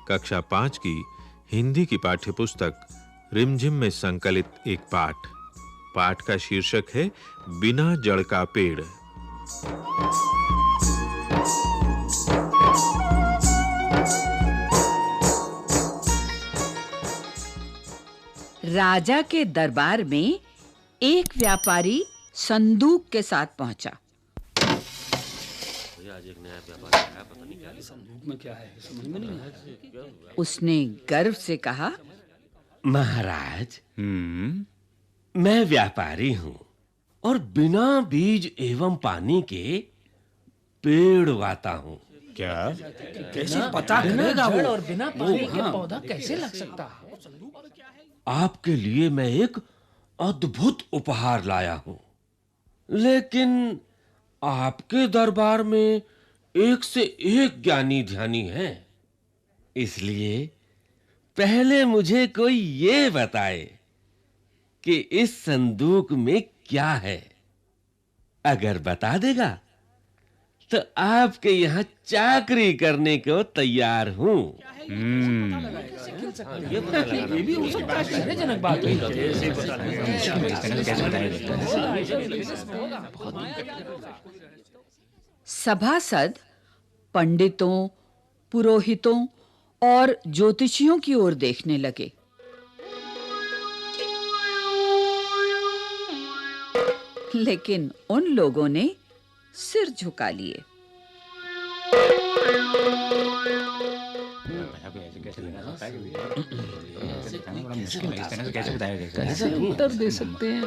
कक्षा 5 की हिंदी की पाठ्यपुस्तक रिमझिम में संकलित एक पाठ का शीर्षक है बिना जड़ का पेड़। राजा के दरबार में एक व्यापारी संदूक के साथ पहुंचा। आज एक नया व्यापार है, पता नहीं क्या संदूक में क्या है, समझ में नहीं आ रहा। उसने गर्व से कहा, महाराज, मैं व्यापारी हूं और बिना बीज एवं पानी के पेड़ उगाता हूं। क्या? कैसे पता करेगा वो? और बिना पानी के पौधा कैसे लग सकता है? आपके लिए मैं एक अद्भुत उपहार लाया हूं, लेकिन आपके दरबार में एक से एक ज्ञानी ध्यानी हैं, इसलिए पहले मुझे कोई ये बताए कि इस संदूक में क्या है। अगर बता देगा तो आपके यहाँ चाकरी करने को तैयार हूं। ये भी हो सकता है, आश्चर्यजनक बात है। सभासद पंडितों, पुरोहितों और ज्योतिषियों की ओर देखने लगे। लेकिन उन लोगों ने सिर झुका लिए। कैसे उत्तर दे सकते हैं?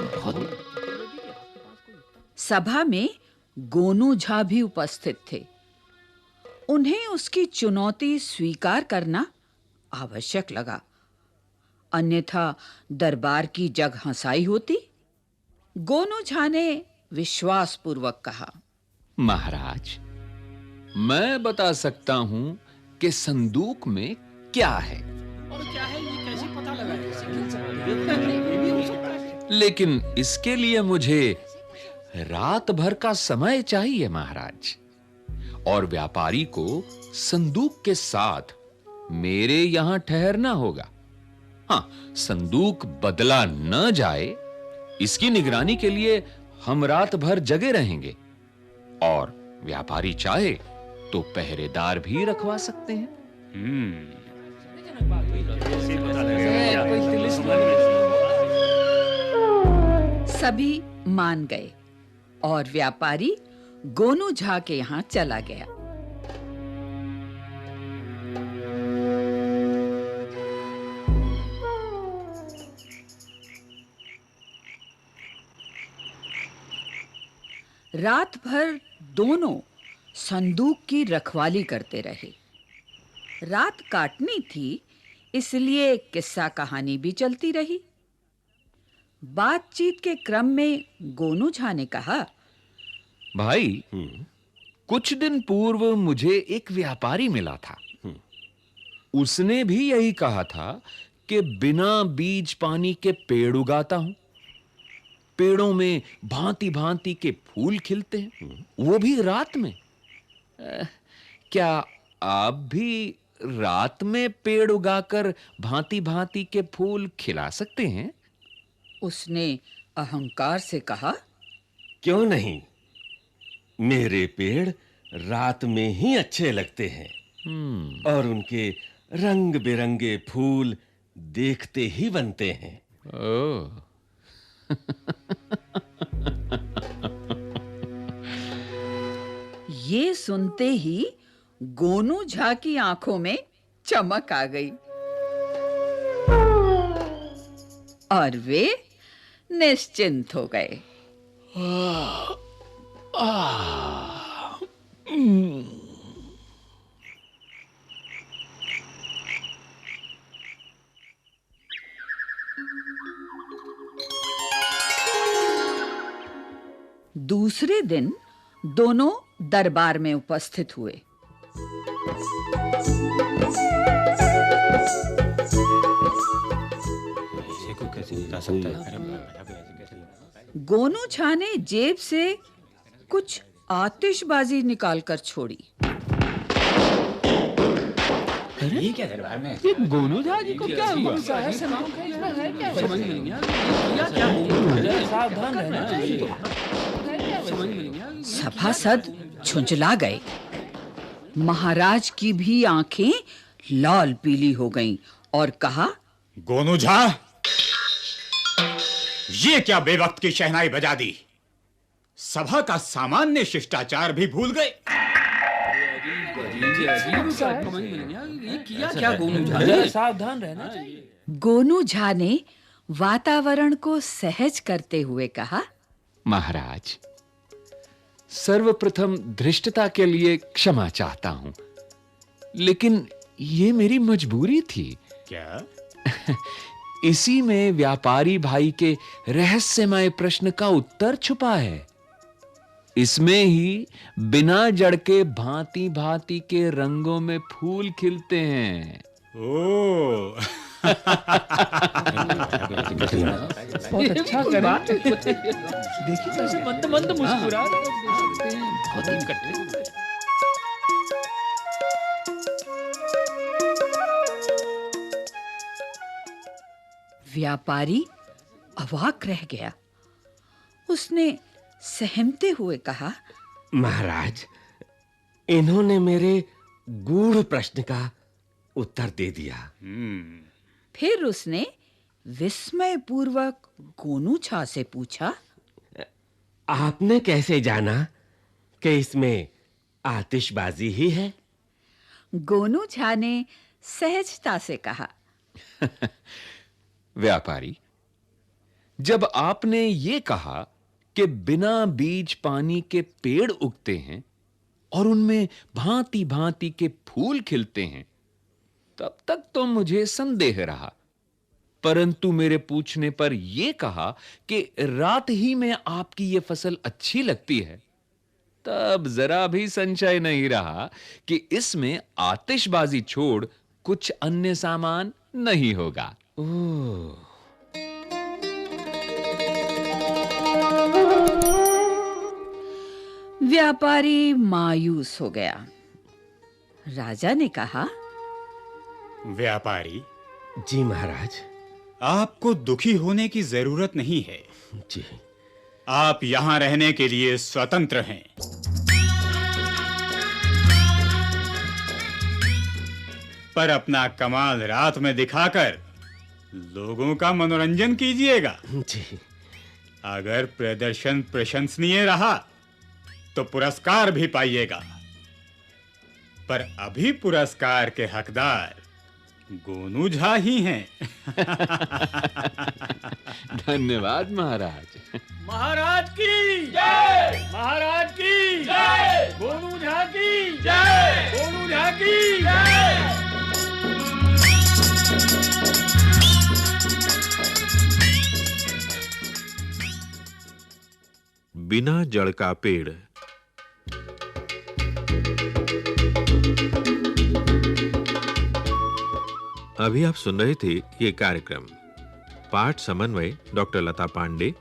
सभा में गोनू झा भी उपस्थित थे। उन्हें उसकी चुनौती स्वीकार करना आवश्यक लगा, अन्यथा दरबार की जग हंसाई होती। गोनू झा ने विश्वास पूर्वक कहा, महाराज, मैं बता सकता हूं कि संदूक में क्या है। और क्या है ये कैसे पता लगाएगा? ये भी हो सकता है। लेकिन इसके लिए मुझे रात भर का समय चाहिए महाराज, और व्यापारी को संदूक के साथ मेरे यहां ठहरना होगा। हां, संदूक बदला न जाए इसकी निगरानी के लिए हम रात भर जगे रहेंगे, और व्यापारी चाहे तो पहरेदार भी रखवा सकते हैं। सभी मान गए और व्यापारी गोनू झा के यहां चला गया। रात भर दोनों संदूक की रखवाली करते रहे। रात काटनी थी, इसलिए किस्सा कहानी भी चलती रही। बातचीत के क्रम में गोनू झा ने कहा, भाई, कुछ दिन पूर्व मुझे एक व्यापारी मिला था। उसने भी यही कहा था कि बिना बीज पानी के पेड़ उगाता हूं। पेड़ों में भांति-भांति के फूल खिलते हैं, वो भी रात में। क्या आप भी रात में पेड़ उगाकर भांति-भांति के फूल खिला सकते हैं? उसने अहंकार से कहा, क्यों नहीं, मेरे पेड़ रात में ही अच्छे लगते हैं, और उनके रंग बिरंगे फूल देखते ही बनते हैं। ओह। ये सुनते ही गोनू झा की आंखों में चमक आ गई और वे निश्चिंत हो गए। दूसरे दिन दोनों दरबार में उपस्थित हुए। गोनू झा ने जेब से कुछ आतिशबाजी निकालकर छोड़ी। ये क्या दरबार में ये गोनू झा जी को क्या हुआ? समझ में नहीं आ रहा क्या हुआ? सावधान रहना चाहिए। समझ में नहीं आ रहा। सभासद झुंझला गए। महाराज की भी आंखें लाल पीली हो गईं और कहा, गोनू झा, ये क्या बेवक्त की शहनाई बजा दी? सभा का सामान्य शिष्टाचार भी भूल गए। समझ में नहीं आ रहा। ये किया क्या गोनू झा? सावधान रहना चाहिए। गोनू झा ने वातावरण को सहज करते हुए कहा, महाराज, सर्वप्रथम धृष्टता के लिए क्षमा चाहता हूं, लेकिन ये मेरी मजबूरी थी। क्या? इसी में व्यापारी भाई के रहस्यमय प्रश्न का उत्तर छुपा है। इसमें ही बिना जड़ के भांति भांति के रंगों में फूल खिलते हैं। ओ बहुत अच्छा करा। देखिए कैसे मंद मंद मुस्कुरा रहे हैं। बहुत ही कट्टे। व्यापारी अवाक रह गया। उसने सहमते हुए कहा, महाराज, इन्होंने मेरे गूढ़ प्रश्न का उत्तर दे दिया। फिर उसने विस्मय पूर्वक गोनू झा से पूछा, आपने कैसे जाना कि इसमें आतिशबाजी ही है? गोनू झा ने सहजता से कहा, व्यापारी, जब आपने ये कहा कि बिना बीज पानी के पेड़ उगते हैं और उनमें भांति भांति के फूल खिलते हैं, तब तक तो मुझे संदेह रहा। परंतु मेरे पूछने पर यह कहा कि रात ही में आपकी यह फसल अच्छी लगती है, तब जरा भी संशय नहीं रहा कि इसमें आतिशबाजी छोड़ कुछ अन्य सामान नहीं होगा। ओह, व्यापारी मायूस हो गया। राजा ने कहा, व्यापारी जी महाराज। आपको दुखी होने की जरूरत नहीं है। जी। आप यहां रहने के लिए स्वतंत्र हैं। पर अपना कमाल रात में दिखाकर लोगों का मनोरंजन कीजिएगा। जी। अगर प्रदर्शन प्रशंसनीय रहा तो पुरस्कार भी पाइएगा। पर अभी पुरस्कार के हकदार गोनू झा ही हैं। धन्यवाद महाराज। महाराज की जय। महाराज की जय। गोनू झा की जय। गोनू झा की जय। बिना जड़ का पेड़। अभी आप सुन रहे थे ये कार्यक्रम। पाठ समन्वय डॉक्टर लता पांडे,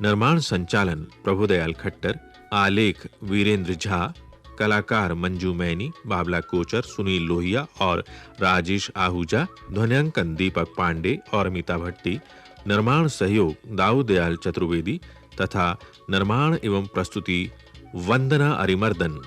निर्माण संचालन प्रभुदयाल खट्टर, आलेख वीरेंद्र झा, कलाकार मंजू मैनी, बाबला कोचर, सुनील लोहिया और राजेश आहूजा, ध्वन्यांकन दीपक पांडे और अमिता भट्टी, निर्माण सहयोग दाऊदयाल चतुर्वेदी तथा निर्माण एवं प्रस्तुति वंदना अरिमर्दन।